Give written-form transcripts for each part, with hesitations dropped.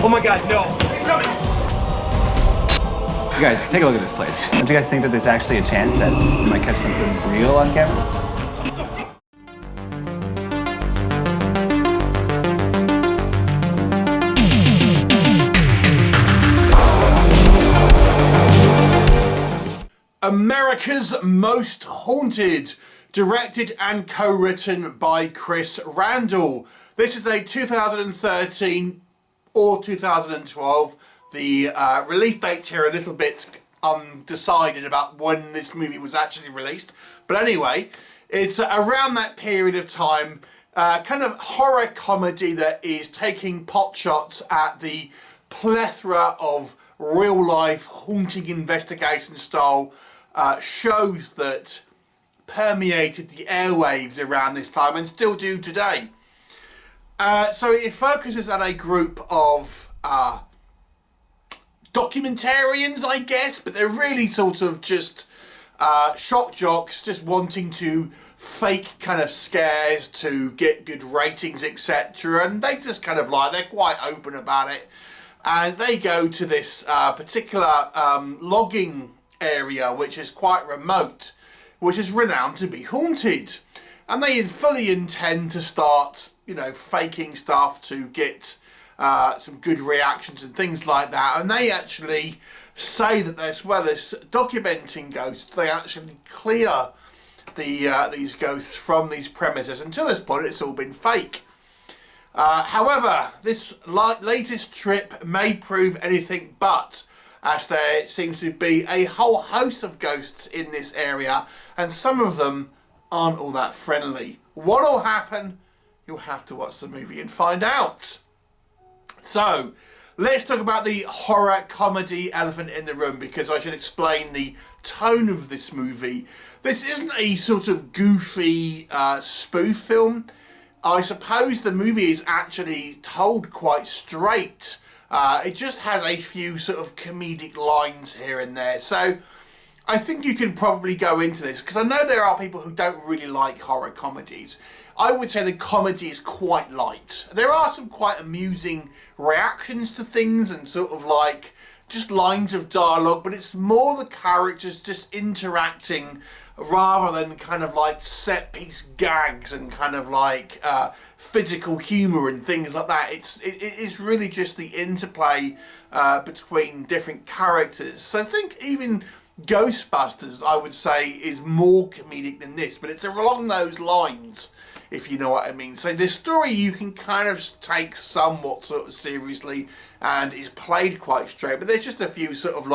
Oh my god, no. He's coming! You guys, take a look at this place. Don't you guys think that there's actually a chance that we might catch something real on camera? America's Most Haunted, directed and co-written by Chris Randall. This is a 2013 or 2012. The release dates here are a little bit undecided about when this movie was actually released. But anyway, it's around that period of time, kind of horror comedy that is taking pot shots at the plethora of real life haunting investigation style shows that permeated the airwaves around this time and still do today. So it focuses on a group of documentarians, I guess, but they're really sort of just shock jocks, just wanting to fake kind of scares to get good ratings, etc. And they just kind of they're quite open about it. And they go to this particular logging area, which is quite remote, which is renowned to be haunted. And they fully intend to start, you know, faking stuff to get some good reactions and things like that. And they actually say that as well as documenting ghosts, they actually clear these ghosts from these premises. Until this point, it's all been fake. However, this latest trip may prove anything but, as there seems to be a whole host of ghosts in this area, and some of them aren't all that friendly. What'll happen? You'll have to watch the movie and find out. So, let's talk about the horror comedy elephant in the room, because I should explain the tone of this movie. This isn't a sort of goofy spoof film. I suppose the movie is actually told quite straight. It just has a few sort of comedic lines here and there. So I think you can probably go into this, because I know there are people who don't really like horror comedies. I would say the comedy is quite light. There are some quite amusing reactions to things and sort of just lines of dialogue, but it's more the characters just interacting rather than kind of set piece gags and kind of physical humour and things like that. It's really just the interplay between different characters. So I think even Ghostbusters, I would say, is more comedic than this, but it's along those lines, if you know what I mean. So this story you can kind of take somewhat sort of seriously and is played quite straight, but there's just a few sort of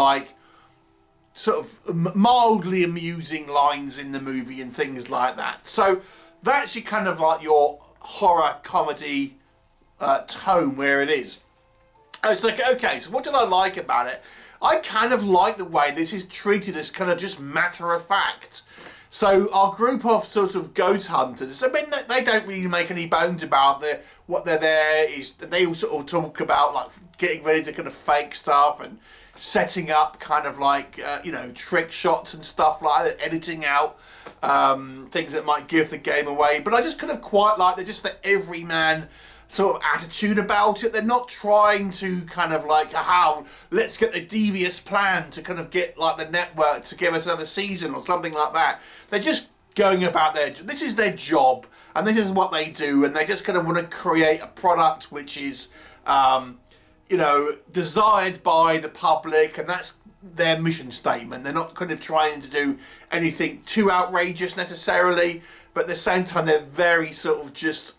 mildly amusing lines in the movie and things like that. So that's your kind of your horror comedy tone where it is. It's okay, so what did I like about it? I kind of like the way this is treated as kind of just matter of fact. So our group of sort of ghost hunters, I mean, they don't really make any bones about what they're there is. They all sort of talk about getting ready to kind of fake stuff and setting up kind of trick shots and stuff like that, editing out things that might give the game away. But I just kind of quite like they're just the everyman sort of attitude about it. They're not trying to kind of let's get the devious plan to kind of get the network to give us another season or something like that. They're just going about this is their job and this is what they do, and they just kind of want to create a product which is desired by the public, and that's their mission statement. They're not kind of trying to do anything too outrageous necessarily, but at the same time they're very sort of just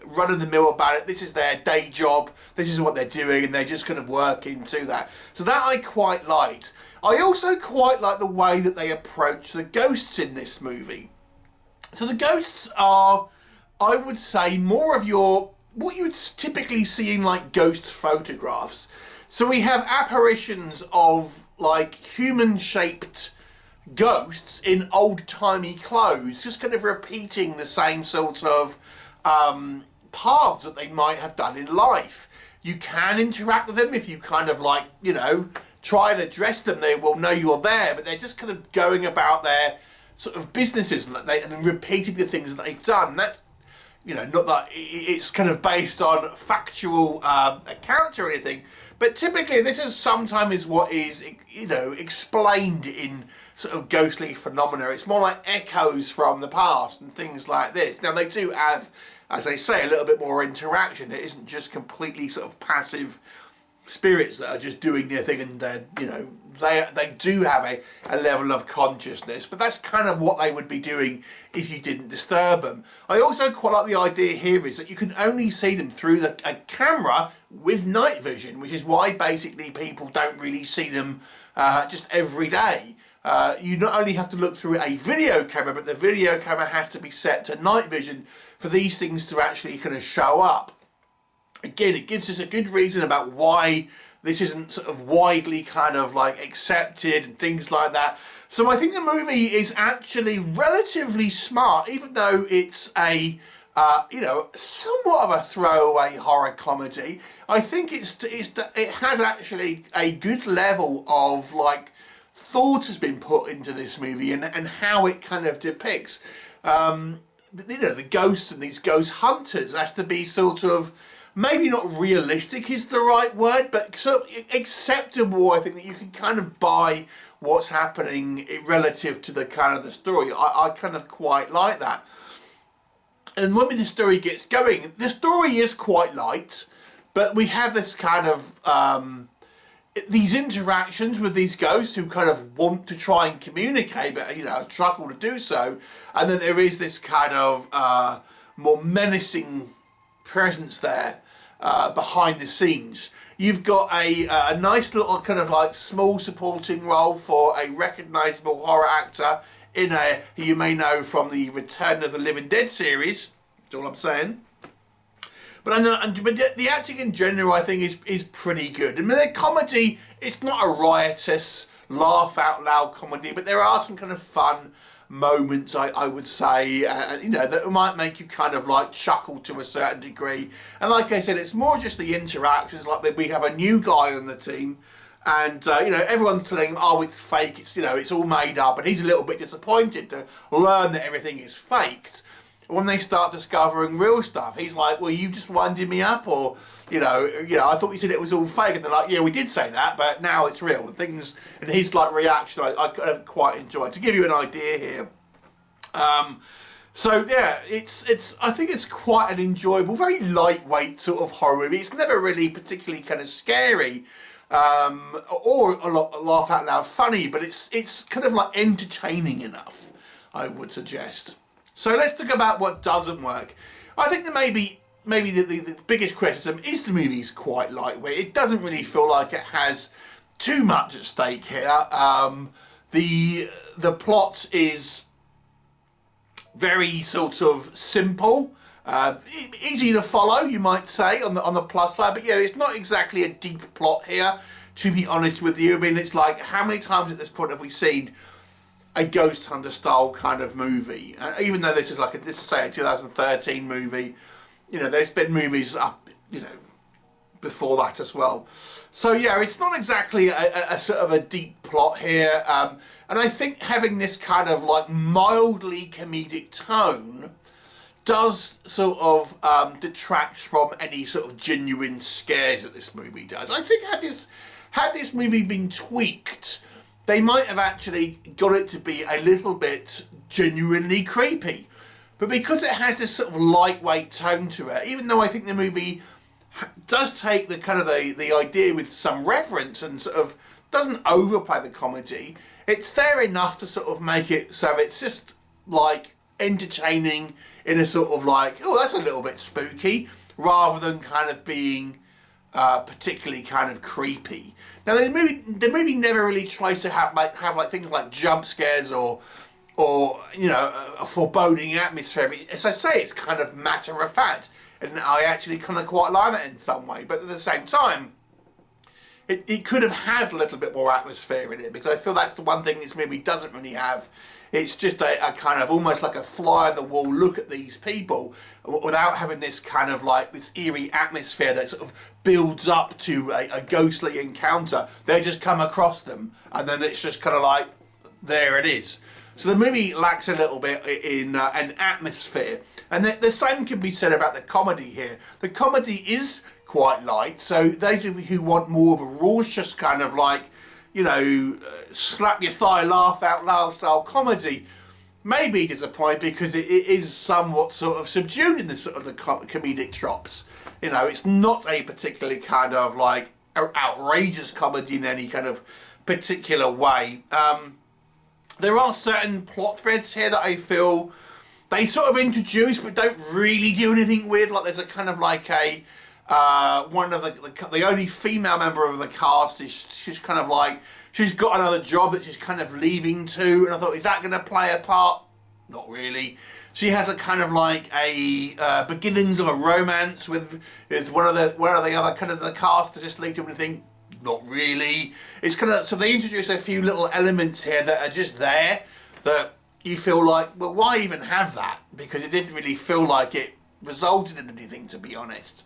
run of the mill about it. This is their day job, this is what they're doing, and they're just kind of work into that. So that I quite liked. I also quite like the way that they approach the ghosts in this movie. So the ghosts are, I would say, more of what you would typically see in ghost photographs. So we have apparitions of human-shaped ghosts in old-timey clothes, just kind of repeating the same sort of paths that they might have done in life. You can interact with them if you kind of try and address them. They will know you're there, but they're just kind of going about their sort of businesses and repeating the things that they've done. you know, not that it's kind of based on factual accounts or anything, but typically this is sometimes what is, you know, explained in sort of ghostly phenomena. It's more like echoes from the past and things like this. Now they do have, as I say, a little bit more interaction. It isn't just completely sort of passive spirits that are just doing their thing, and they're, you know, they do have a level of consciousness, but that's kind of what they would be doing if you didn't disturb them. I also quite like the idea here is that you can only see them through a camera with night vision, which is why basically people don't really see them just every day. You not only have to look through a video camera, but the video camera has to be set to night vision for these things to actually kind of show up. Again, it gives us a good reason about why this isn't sort of widely kind of like accepted and things like that. So I think the movie is actually relatively smart, even though it's a you know, somewhat of a throwaway horror comedy. I think it has actually a good level of like thought has been put into this movie and how it kind of depicts you know, the ghosts and these ghost hunters has to be sort of, maybe not realistic is the right word, but sort of acceptable. I think that you can kind of buy what's happening relative to the kind of the story. I kind of quite like that. And when the story gets going, the story is quite light, but we have this kind of these interactions with these ghosts who kind of want to try and communicate, but, you know, struggle to do so. And then there is this kind of more menacing presence there behind the scenes. You've got a nice little kind of like small supporting role for a recognisable horror actor in who you may know from the Return of the Living Dead series. That's all I'm saying. But the acting in general, I think, is pretty good. I mean, the comedy, it's not a riotous, laugh out loud comedy, but there are some kind of fun moments, I would say, you know, that might make you kind of like chuckle to a certain degree. And like I said, it's more just the interactions. Like we have a new guy on the team, and you know, everyone's telling him, oh, it's fake, it's, you know, it's all made up, and he's a little bit disappointed to learn that everything is faked. When they start discovering real stuff, he's like, well, you just winding me up, or you know, I thought you said it was all fake, and they're like, yeah, we did say that, but now it's real. And things, and his like reaction, I kind of quite enjoyed. To give you an idea here, so yeah, it's I think it's quite an enjoyable, very lightweight sort of horror movie. It's never really particularly kind of scary, or a lot laugh out loud funny, but it's kind of like entertaining enough, I would suggest. So let's talk about what doesn't work. I think that maybe the biggest criticism is the movie's quite lightweight. It doesn't really feel like it has too much at stake here. The plot is very sort of simple, easy to follow, you might say, on the plus side. But yeah, it's not exactly a deep plot here, to be honest with you. I mean, it's like, how many times at this point have we seen a ghost hunter style kind of movie? Even though this is like this is say a 2013 movie, you know, there's been movies up, you know, before that as well. So yeah, it's not exactly a sort of a deep plot here, and I think having this kind of like mildly comedic tone does sort of detract from any sort of genuine scares that this movie does. I think had this movie been tweaked, they might have actually got it to be a little bit genuinely creepy. But because it has this sort of lightweight tone to it, even though I think the movie does take the kind of the idea with some reverence and sort of doesn't overplay the comedy, it's there enough to sort of make it so it's just like entertaining in a sort of like, oh, that's a little bit spooky, rather than kind of being particularly kind of creepy. Now the movie never really tries to have like things like jump scares or you know, a foreboding atmosphere. As I say, it's kind of matter of fact, and I actually kind of quite like that in some way. But at the same time, it could have had a little bit more atmosphere in it, because I feel that's the one thing this movie doesn't really have. It's just a kind of almost like a fly on the wall look at these people without having this kind of like this eerie atmosphere that sort of builds up to a ghostly encounter. They just come across them and then it's just kind of like, there it is. So the movie lacks a little bit in an atmosphere. And the same can be said about the comedy here. The comedy is quite light, so those of you who want more of a raucous kind of like, you know, slap your thigh, laugh out loud style comedy, may be disappointed because it is somewhat sort of subdued in the sort of the comedic chops. You know, it's not a particularly kind of like outrageous comedy in any kind of particular way. There are certain plot threads here that I feel they sort of introduce but don't really do anything with. Like there's a kind of like a one of the only female member of the cast is she's kind of like she's got another job that she's kind of leaving to, and I thought, is that going to play a part? Not really. She has a kind of like a beginnings of a romance with one of the other kind of the cast. Does this lead to anything? Not really. It's kind of, so they introduce a few little elements here that are just there that you feel like, well, why even have that? Because it didn't really feel like it resulted in anything, to be honest.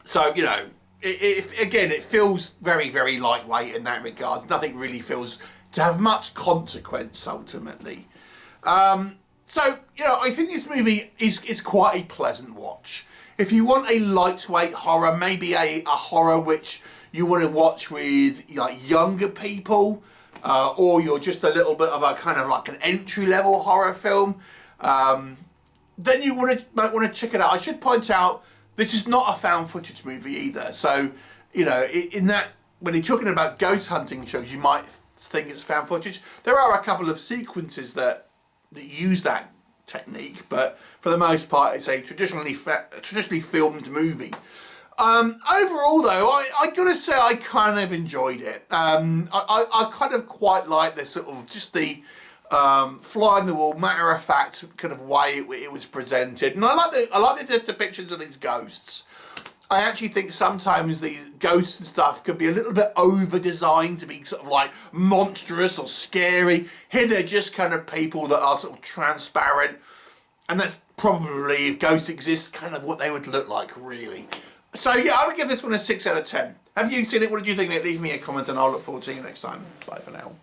So, you know, again, it feels very, very lightweight in that regard. Nothing really feels to have much consequence, ultimately. So, you know, I think this movie is quite a pleasant watch. If you want a lightweight horror, maybe a horror which you want to watch with like younger people, or you're just a little bit of a kind of like an entry-level horror film, then you might want to check it out. I should point out, this is not a found footage movie either. So, you know, in that, when you're talking about ghost hunting shows, you might think it's found footage. There are a couple of sequences that use that technique, but for the most part, it's a traditionally filmed movie. Overall, though, I gotta say I kind of enjoyed it. I kind of quite like the sort of just the fly on the wall, matter of fact kind of way it was presented, and I like the depictions of these ghosts. I actually think sometimes these ghosts and stuff could be a little bit over-designed to be sort of like monstrous or scary. Here they're just kind of people that are sort of transparent, and that's probably, if ghosts exist, kind of what they would look like, really. So yeah, I'm gonna give this one a 6 out of 10. Have you seen it? What did you think of it? Leave me a comment and I'll look forward to seeing you next time. Bye for now.